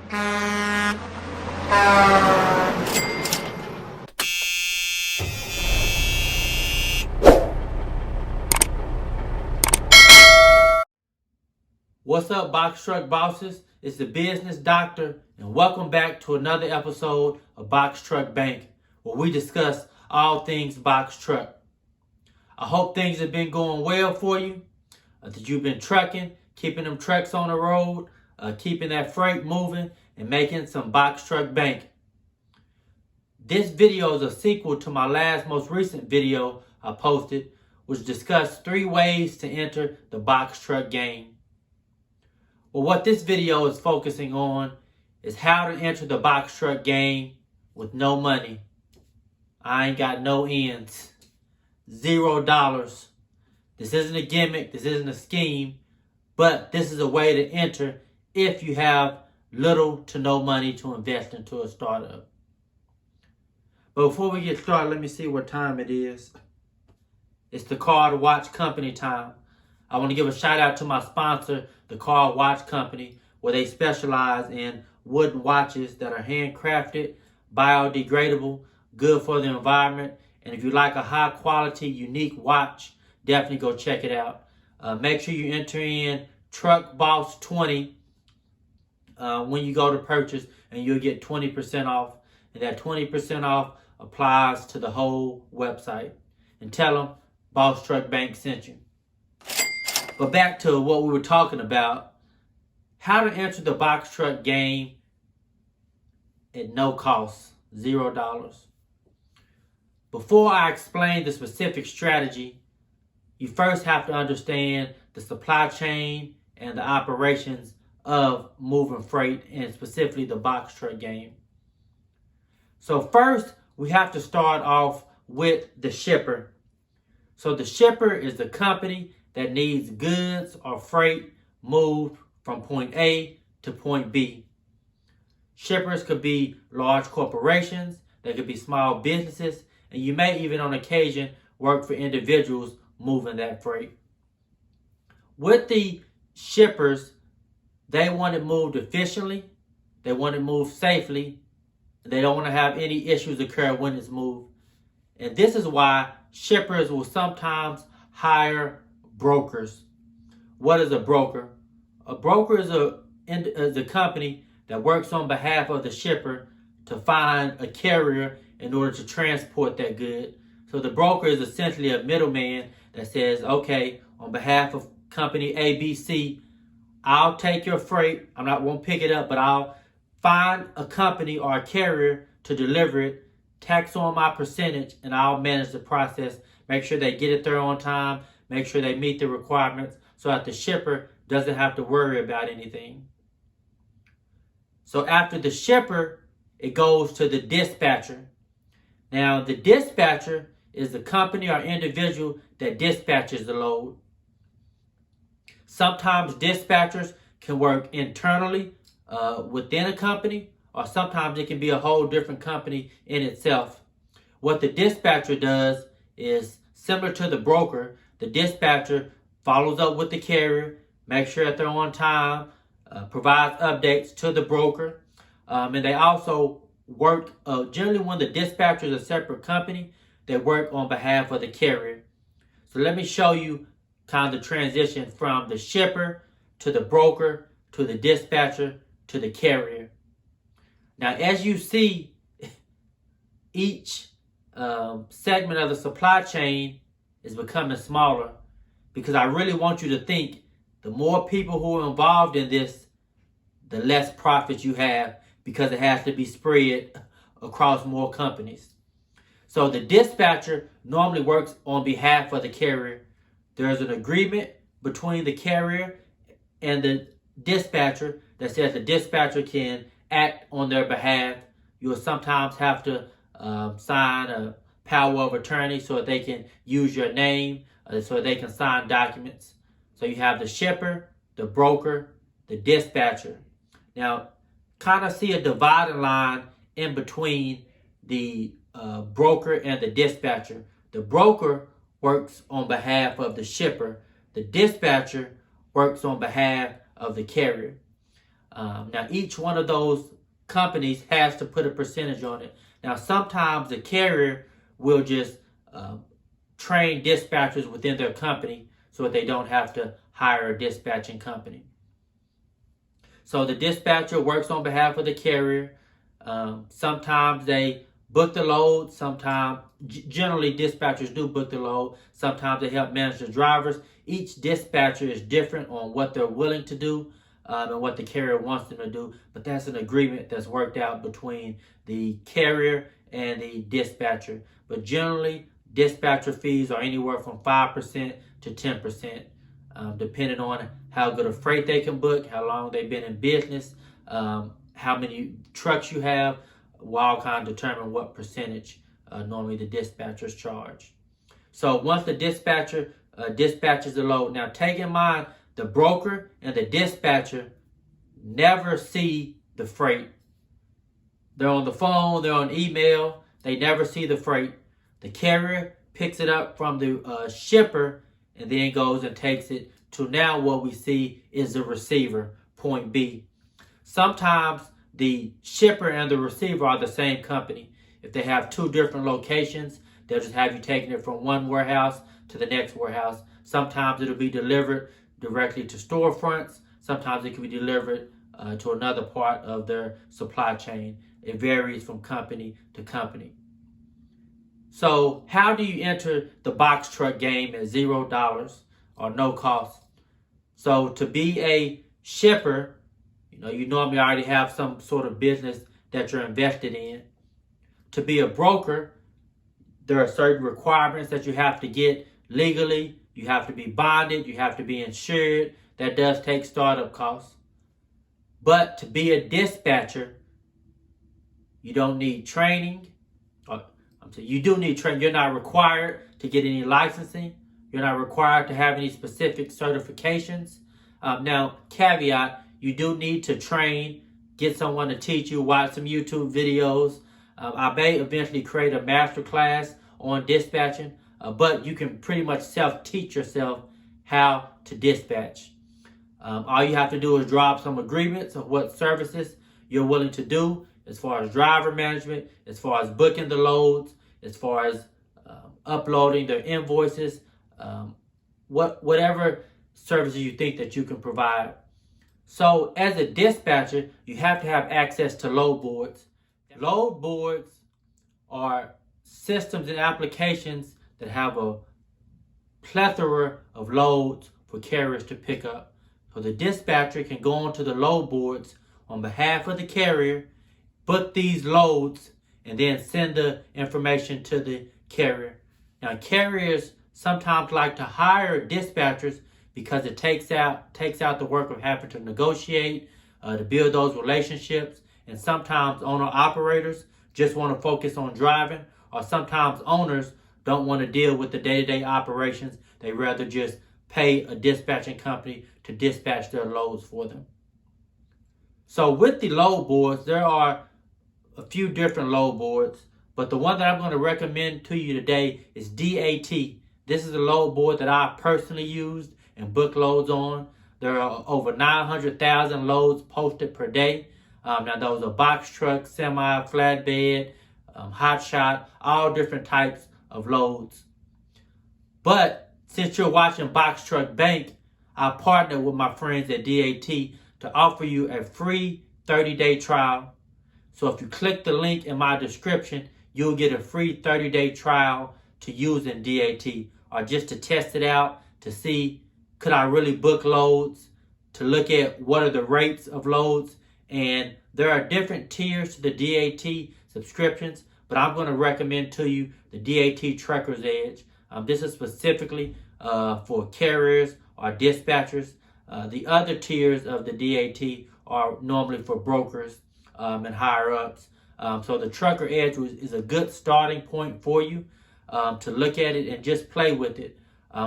What's up, box truck bosses? It's the business doctor, and welcome back to another episode of Box Truck Bank, where we discuss all things box truck. I hope things have been going well for you, that you've been trucking, keeping them trucks on the road, keeping that freight moving, and making some box truck bank. This video is a sequel to my most recent video I posted, which discussed 3 ways to enter the box truck game. Well, what this video is focusing on is how to enter the box truck game with no money. I ain't got no ends. $0. This isn't a gimmick. This isn't a scheme. But this is a way to enter if you have little to no money to invest into a startup. But before we get started, let me see what time it is. It's the Car to Watch Company time. I want to give a shout out to my sponsor, the Car Watch Company, where they specialize in wooden watches that are handcrafted, biodegradable, good for the environment. And if you like a high quality, unique watch, definitely go check it out. Make sure you enter in TruckBoss20 when you go to purchase, and you'll get 20% off. And that 20% off applies to the whole website. And tell them Boss Truck Bank sent you. But back to what we were talking about, how to enter the box truck game at no cost, $0. Before I explain the specific strategy, you first have to understand the supply chain and the operations of moving freight, and specifically the box truck game. So first, we have to start off with the shipper. So the shipper is the company that needs goods or freight moved from point A to point B. Shippers could be large corporations, they could be small businesses, and you may even on occasion work for individuals moving that freight. With the shippers, they want it moved efficiently, they want it moved safely, they don't want to have any issues occur when it's moved. And this is why shippers will sometimes hire brokers. What is a broker? A broker is a company that works on behalf of the shipper to find a carrier in order to transport that good. So the broker is essentially a middleman that says, okay, on behalf of company ABC, I'll take your freight. Won't pick it up, but I'll find a company or a carrier to deliver it, tax on my percentage, and I'll manage the process, make sure they get it there on time, make sure they meet the requirements so that the shipper doesn't have to worry about anything. So after the shipper, it goes to the dispatcher. Now, the dispatcher is the company or individual that dispatches the load. Sometimes dispatchers can work internally within a company, or sometimes it can be a whole different company in itself. What the dispatcher does is similar to the broker. The dispatcher follows up with the carrier, makes sure that they're on time, provides updates to the broker. And they also work, generally when the dispatcher is a separate company, they work on behalf of the carrier. So let me show you kind of the transition from the shipper to the broker to the dispatcher to the carrier. Now, as you see, each segment of the supply chain is becoming smaller, because I really want you to think the more people who are involved in this, the less profit you have, because it has to be spread across more companies. So the dispatcher normally works on behalf of the carrier. There's an agreement between the carrier and the dispatcher that says the dispatcher can act on their behalf. You'll sometimes have to sign a power of attorney so that they can use your name, so they can sign documents. So you have the shipper, the broker, the dispatcher. Now, kind of see a dividing line in between the broker and the dispatcher. The broker works on behalf of the shipper. The dispatcher works on behalf of the carrier. Now, each one of those companies has to put a percentage on it. Now, sometimes the carrier will just train dispatchers within their company so that they don't have to hire a dispatching company. So the dispatcher works on behalf of the carrier. Sometimes they book the load. Sometimes, generally, dispatchers do book the load. Sometimes they help manage the drivers. Each dispatcher is different on what they're willing to do and what the carrier wants them to do. But that's an agreement that's worked out between the carrier and the dispatcher. But generally, dispatcher fees are anywhere from 5% to 10%, depending on how good a freight they can book, how long they've been in business, how many trucks you have, will all kind of determine what percentage normally the dispatchers charge. So once the dispatcher dispatches the load, now take in mind the broker and the dispatcher never see the freight. They're on the phone, they're on email, they never see the freight. The carrier picks it up from the shipper and then goes and takes it to now what we see is the receiver, point B. Sometimes the shipper and the receiver are the same company. If they have two different locations, they'll just have you taking it from one warehouse to the next warehouse. Sometimes it'll be delivered directly to storefronts. Sometimes it can be delivered to another part of their supply chain. It varies from company to company. So how do you enter the box truck game at $0 or no cost? So to be a shipper, you normally already have some sort of business that you're invested in. To be a broker, there are certain requirements that you have to get legally. You have to be bonded. You have to be insured. That does take startup costs. But to be a dispatcher, you don't need training. You do need training. You're not required to get any licensing. You're not required to have any specific certifications. Now, caveat, you do need to train, get someone to teach you, watch some YouTube videos. I may eventually create a master class on dispatching, but you can pretty much self-teach yourself how to dispatch. All you have to do is drop some agreements of what services you're willing to do as far as driver management, as far as booking the loads, as far as uploading their invoices, whatever services you think that you can provide. So as a dispatcher, you have to have access to load boards. Load boards are systems and applications that have a plethora of loads for carriers to pick up. So the dispatcher can go onto the load boards on behalf of the carrier, book these loads, and then send the information to the carrier. Now, carriers sometimes like to hire dispatchers because it takes out the work of having to negotiate, to build those relationships. And sometimes owner-operators just want to focus on driving, or sometimes owners don't want to deal with the day-to-day operations. They rather just pay a dispatching company to dispatch their loads for them. So with the load boards, there are a few different load boards, but the one that I'm going to recommend to you today is DAT. This is a load board that I personally used and book loads on. There are over 900,000 loads posted per day. Now those are box truck, semi, flatbed, hot shot, all different types of loads. But since you're watching Box Truck Bank, I partnered with my friends at DAT to offer you a free 30-day trial. So if you click the link in my description, you'll get a free 30-day trial to use in DAT, or just to test it out to see, could I really book loads, to look at what are the rates of loads. And there are different tiers to the DAT subscriptions, but I'm going to recommend to you the DAT Trucker's Edge. This is specifically for carriers or dispatchers. The other tiers of the DAT are normally for brokers and higher ups. So the Trucker Edge is a good starting point for you to look at it and just play with it.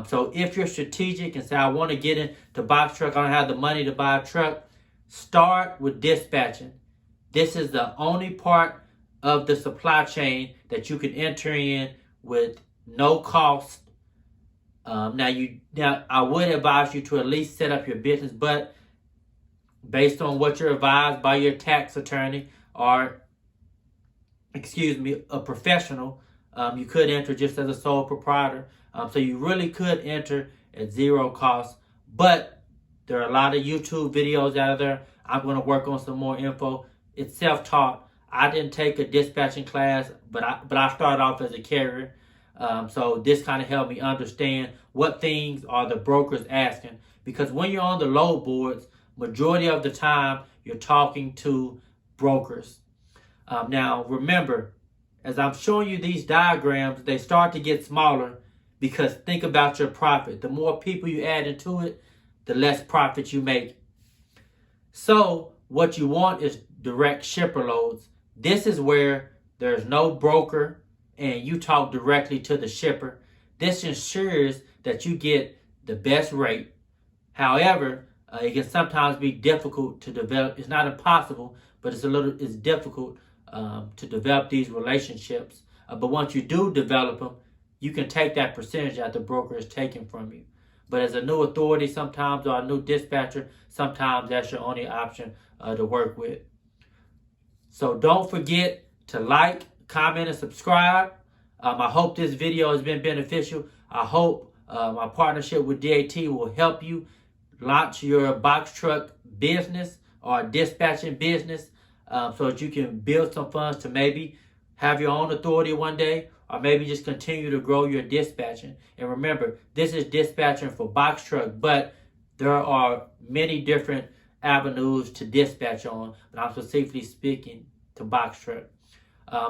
So if you're strategic and say, I want to get into box truck, I don't have the money to buy a truck, start with dispatching. This is the only part of the supply chain that you can enter in with no cost. Now I would advise you to at least set up your business, but based on what you're advised by your tax attorney or, a professional. You could enter just as a sole proprietor. So you really could enter at zero cost. But there are a lot of YouTube videos out there. I'm going to work on some more info. It's self-taught. I didn't take a dispatching class, but I started off as a carrier. So this kind of helped me understand what things are the brokers asking. Because when you're on the load boards, majority of the time, you're talking to brokers. Now, remember, as I'm showing you these diagrams, they start to get smaller because think about your profit. The more people you add into it, the less profit you make. So what you want is direct shipper loads. This is where there's no broker and you talk directly to the shipper. This ensures that you get the best rate. However, it can sometimes be difficult to develop. It's not impossible, but it's difficult to develop these relationships. But once you do develop them, you can take that percentage that the broker is taking from you. But as a new authority sometimes, or a new dispatcher, sometimes that's your only option to work with. So don't forget to like, comment, and subscribe. I hope this video has been beneficial. I hope my partnership with DAT will help you launch your box truck business or dispatching business so that you can build some funds to maybe have your own authority one day, or maybe just continue to grow your dispatching. And remember, this is dispatching for box truck, but there are many different avenues to dispatch on, but I'm specifically speaking to box truck.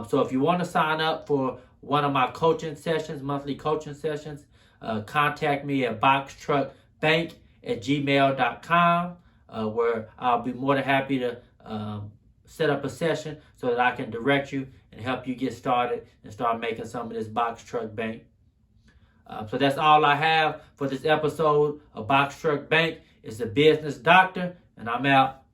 So if you want to sign up for one of my coaching sessions, monthly coaching sessions, contact me at boxtruckbank@gmail.com, where I'll be more than happy to set up a session so that I can direct you and help you get started and start making some of this box truck bank. So that's all I have for this episode of Box Truck Bank. It's the Business Doctor, and I'm out.